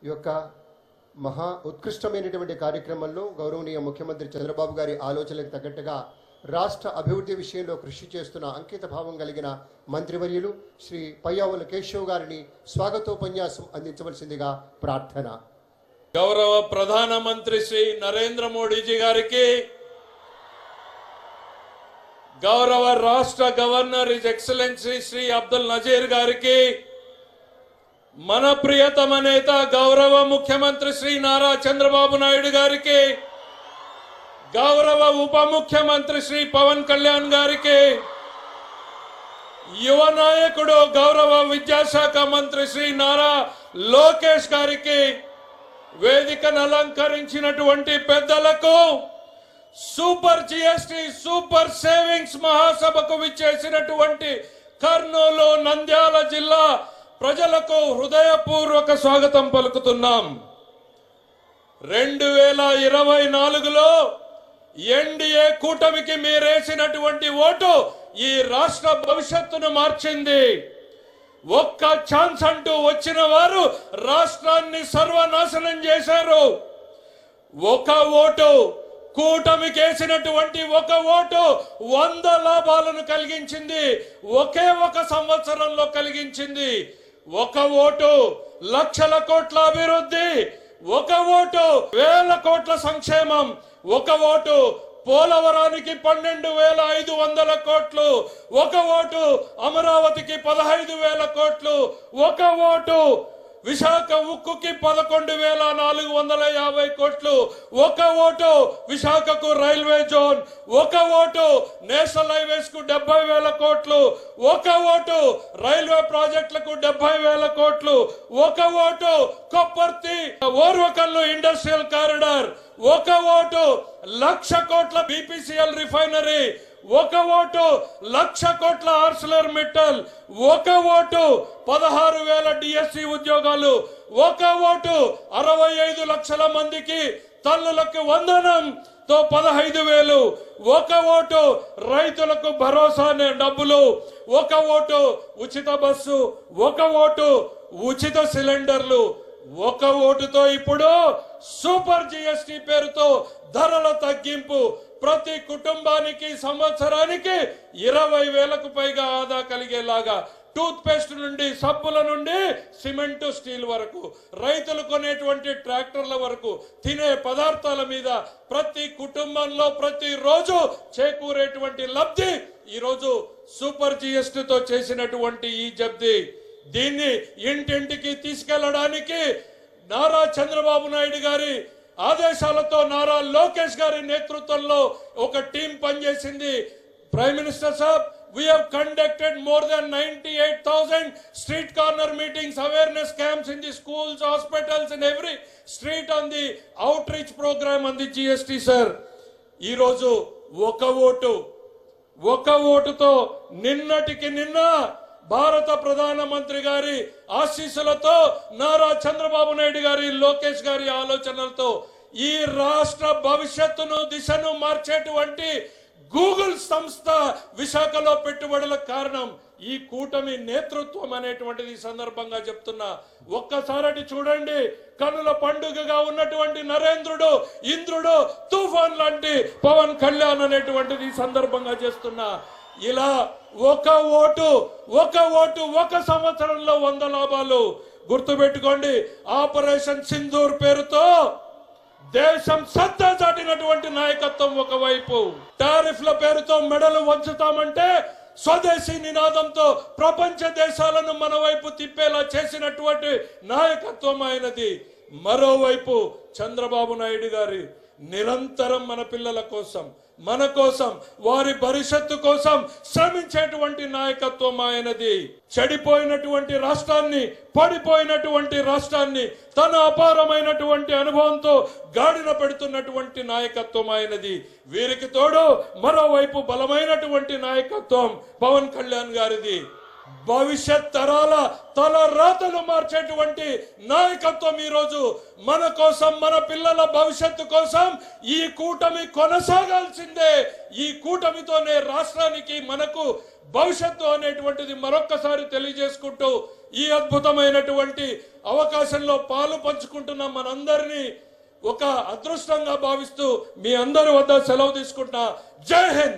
ఈ యొక్క మహా ఉత్కృష్టమైనటువంటి కార్యక్రమంలో గౌరవనీయ ముఖ్యమంత్రి చంద్రబాబు గారి ఆలోచనలకు తగ్గట్టుగా రాష్ట్ర అభివృద్ధి విషయంలో కృషి చేస్తున్న అంకిత భావం కలిగిన మంత్రివర్యులు శ్రీ పయ్యావుల కేశవ్ గారిని స్వాగతోపన్యాసం అందించవలసిందిగా ప్రార్థన. గౌరవ ప్రధానమంత్రి శ్రీ నరేంద్ర మోడీజీ గారికి, గౌరవ రాష్ట్ర governor his excellency Shri Abdul Nazeer గారికి, మన ప్రియతమ నేత గౌరవ ముఖ్యమంత్రి శ్రీ నారా చంద్రబాబు నాయుడు గారికి, గౌరవ ఉప ముఖ్యమంత్రి శ్రీ పవన్ కళ్యాణ్ గారికి, యువ నాయకుడు గౌరవ విద్యాశాఖ మంత్రి శ్రీ నారా లోకేష్ గారికి, వేదికను అలంకరించినటువంటి పెద్దలకు, సూపర్ జిఎస్టి సూపర్ సేవింగ్స్ మహాసభకు విచ్చేసినటువంటి కర్నూలు నంద్యాల జిల్లా ప్రజలకు హృదయపూర్వక స్వాగతం పలుకుతున్నాం. 2024లో ఎన్డీఏ కూటమికి మీరేసినటువంటి ఓటు ఈ రాష్ట్ర భవిష్యత్తును మార్చింది. ఒక్క ఛాన్స్ అంటూ వచ్చిన వారు రాష్ట్రాన్ని సర్వనాశనం చేశారు. ఒక ఓటు, కూటమికి వేసినటువంటి ఒక ఓటు 100 లాభాలను కలిగించింది. ఒకే ఒక సంవత్సరంలో కలిగించింది. ఒక ఓటు లక్షల కోట్ల అభివృద్ధి, ఒక ఓటు వేల కోట్ల సంక్షేమం, ఒక ఓటు పోలవరానికి 12,500 కోట్లు, ఒక ఓటు అమరావతికి 15,000 కోట్లు, ఒక ఓటు విశాఖ ఉక్కుకి 11,450 కోట్లు, ఒక ఓటు విశాఖకు రైల్వే జోన్, ఒక ఓటు నేషనల్ హైవేస్ కు 70,000 కోట్లు, ఒక ఓటు రైల్వే ప్రాజెక్టులకు 70,000 కోట్లు, ఒక vote Kopparthi Orvakallu industrial corridor, ఒక ఓటు 1,00,000 కోట్ల బీపీసీఎల్ రిఫైనరీ, ఒక ఓటు 1,00,000 కోట్ల ఆర్సిలర్ మెటల్, ఒక ఓటు 16,000 డిఎస్సి ఉద్యోగాలు, ఒక ఓటు 65 లక్షల మందికి తల్లులకు వందనంతో 15,000, ఒక ఓటు రైతులకు భరోసా అనే డబ్బులు, ఒక ఓటు ఉచిత బస్సు, ఒక ఓటు ఉచిత సిలిండర్లు, ఒక ఓటుతో ఇప్పుడు సూపర్ జిఎస్టి పేరుతో ధరల తగ్గింపు, ప్రతి కుటుంబానికి సంవత్సరానికి 20,000కు పైగా ఆదా కలిగేలాగా, టూత్ పేస్ట్ నుండి సబ్బుల నుండి సిమెంట్ స్టీల్ వరకు, రైతులు కొనేటువంటి ట్రాక్టర్ల వరకు, తినే పదార్థాల మీద ప్రతి కుటుంబంలో ప్రతి రోజు చేకూరేటువంటి లబ్ధి ఈరోజు సూపర్ జిఎస్టితో చేసినటువంటి ఈ జబ్ది. దీన్ని ఇంటింటికి తీసుకెళ్లడానికి నారా చంద్రబాబు నాయుడు గారి ఆదేశాలతో నారా లోకేష్ గారి నేతృత్వంలో ఒక టీం పనిచేసింది. Prime minister Saab, we have conducted more than 98,000 street corner meetings, awareness camps in the schools, hospitals and every street on the outreach program on the GST sir. ఈ రోజు ఒక ఓటుతో నిన్నటికి నిన్న భారత ప్రధానమంత్రి గారి ఆశీస్సులతో, నారా చంద్రబాబు నాయుడు గారి, లోకేష్ గారి ఆలోచనలతో ఈ రాష్ట్ర భవిష్యత్తును దిశను మార్చేటువంటి గూగుల్ సంస్థ విశాఖలో పెట్టుబడులకు కారణం ఈ కూటమి నేతృత్వం అనేటువంటిది ఈ సందర్భంగా చెప్తున్నా. ఒక్కసారి చూడండి, కనుల పండుగగా ఉన్నటువంటి నరేంద్రుడు, ఇంద్రుడు, తుఫాన్ లాంటి పవన్ కళ్యాణ్ అనేటువంటిది ఈ సందర్భంగా చేస్తున్నా. ఇలా ఒక ఓటు ఒక సంవత్సరంలో 100 లాభాలు. గుర్తుపెట్టుకోండి, ఆపరేషన్ సింధూర్ పేరుతో దేశం సత్తా చాటినటువంటి నాయకత్వం ఒకవైపు, టారిఫ్ల పేరుతో మెడలు వంచుతామంటే స్వదేశీ నినాదంతో ప్రపంచ దేశాలను మన వైపు తిప్పేలా చేసినటువంటి నాయకత్వం ఆయనది. మరోవైపు చంద్రబాబు నాయుడు గారి నిరంతరం మన పిల్లల కోసం, మన కోసం, వారి భవిష్యత్తు కోసం శ్రమించేటువంటి నాయకత్వం ఆయనది. చెడిపోయినటువంటి రాష్ట్రాన్ని, పడిపోయినటువంటి రాష్ట్రాన్ని తన అపారమైనటువంటి అనుభవంతో గాడిన పెడుతున్నటువంటి నాయకత్వం ఆయనది. వీరికి తోడు మరోవైపు బలమైనటువంటి నాయకత్వం పవన్ కళ్యాణ్ గారిది. భవిష్యత్ తరాల తల రాతలు మార్చేటువంటి నాయకత్వం ఈరోజు మన కోసం, మన పిల్లల భవిష్యత్తు కోసం ఈ కూటమి కొనసాగాల్సిందే. ఈ కూటమితోనే రాష్ట్రానికి, మనకు భవిష్యత్తు అనేటువంటిది మరొక్కసారి తెలియజేసుకుంటూ ఈ అద్భుతమైనటువంటి అవకాశంలో పాలు పంచుకుంటున్న మనందరినీ ఒక అదృష్టంగా భావిస్తూ మీ అందరి వద్ద సెలవు తీసుకుంటున్నా. జై హింద్.